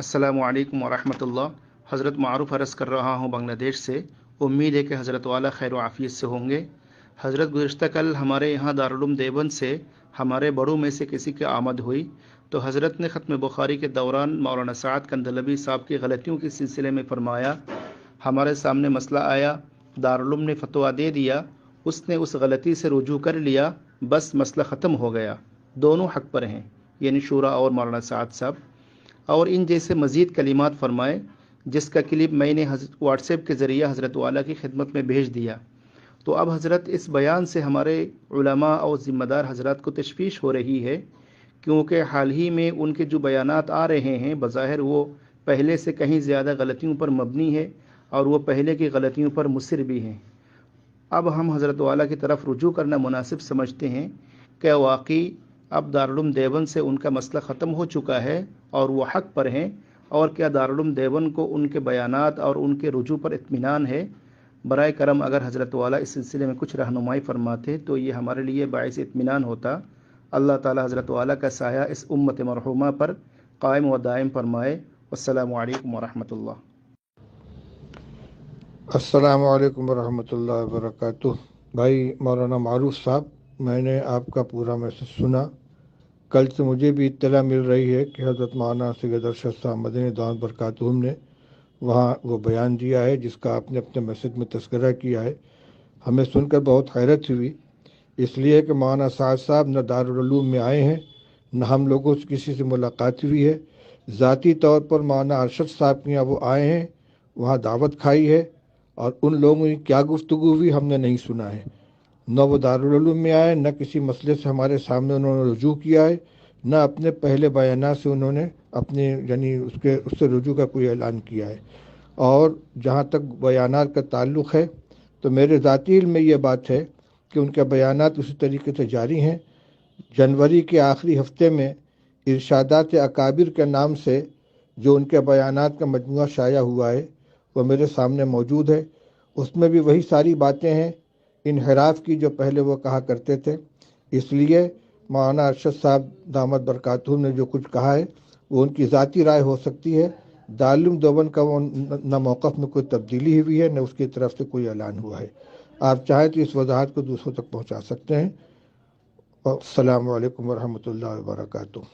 अस्सलामु अलैकुम वरहमतुल्लाह। हज़रत मारूफ़ अर्ज़ कर रहा हूँ बांग्लादेश से। उम्मीद है कि हज़रत वाला खैर व आफ़ियत से होंगे। हज़रत गुज़िश्ता कल हमारे यहाँ दारुल देवबंद से हमारे बड़ों में से किसी की आमद हुई तो हज़रत ने ख़त्म बुखारी के दौरान मौलाना साद कंदलवी साहब की गलतियों के सिलसिले में फ़रमाया, हमारे सामने मसला आया, दारुल ने फतवा दे दिया, उसने उस गलती से रुजू कर लिया, बस मसला ख़त्म हो गया। दोनों हक़ पर हैं, यानी शूरा और मौलाना साद साहब। और इन जैसे मज़ीद कलिमात फरमाए, जिसका क्लिप मैंने व्हाट्सएप के ज़रिए हज़रत वाला की खिदमत में भेज दिया। तो अब हज़रत इस बयान से हमारे उलमा और ज़िम्मेदार हज़रात को तशवीश हो रही है, क्योंकि हाल ही में उनके जो बयानात आ रहे हैं बज़ाहिर वो पहले से कहीं ज़्यादा गलतियों पर मबनी है और वो पहले की गलतियों पर मुसिर भी हैं। अब हम हज़रत वाला की तरफ रुजू करना मुनासिब समझते हैं कि वाकई अब दारुल देवबंद से उनका मसला ख़त्म हो चुका है और वो हक़ पर हैं, और क्या दारुल देवबंद को उनके बयानात और उनके रुजू पर इत्मीनान है। बराए करम अगर हज़रत वाला इस सिलसिले में कुछ रहनुमाई फरमाते तो ये हमारे लिए बाइस इत्मीनान होता। अल्लाह ताला हज़रत वाला का साया इस उम्मत मरहूमा पर कायम व दायम फरमाए। अस्सलामु अलैकुम वरहमतुल्लाह। अस्सलामु अलैकुम वरहमतुल्लाहि वबरकातुह। भाई मौलाना मारूफ साहब, मैंने आपका पूरा मैसेज सुना। कल से मुझे भी इत्तला मिल रही है कि हज़रत मौलाना सैयद अरशद साहब मदनी दामत बरकातुहुम ने वहाँ वो बयान दिया है जिसका आपने अपने मैसेज में तज़किरा किया है। हमें सुनकर बहुत हैरत हुई, इसलिए कि मौलाना साद साहब न दारुल उलूम में आए हैं, न हम लोगों से किसी से मुलाकात हुई है। ज़ाती तौर पर मौलाना अरशद साहब के यहाँ वो आए हैं, वहाँ दावत खाई है, और उन लोगों की क्या गुफ्तगू हुई हमने नहीं सुना है। न वो दारुल उलूम में आए, न किसी मसले से हमारे सामने उन्होंने रुजू किया है, न अपने पहले बयानात से उन्होंने अपने यानी उससे रुजू का कोई ऐलान किया है। और जहाँ तक बयानात का ताल्लुक़ है तो मेरे ज़ाती इल्म में ये बात है कि उनके बयानात उसी तरीके से जारी हैं। जनवरी के आखिरी हफ्ते में इरशादात अकाबिर के नाम से जो उनके बयानात का मजमूआ शाया हुआ है वो मेरे सामने मौजूद है। उसमें भी वही सारी बातें हैं इनहराफ की जो पहले वो कहा करते थे। इसलिए मौलाना अरशद साहब दामत बरकातुहुम ने जो कुछ कहा है वो उनकी ज़ाती राय हो सकती है। दारुल देवबंद का वो न मौक़िफ़ में कोई तब्दीली हुई है, न उसकी तरफ से कोई ऐलान हुआ है। आप चाहें तो इस वजाहत को दूसरों तक पहुँचा सकते हैं। अस्सलामु अलैकुम वरहमतुल्लाहि वबरकातुहू।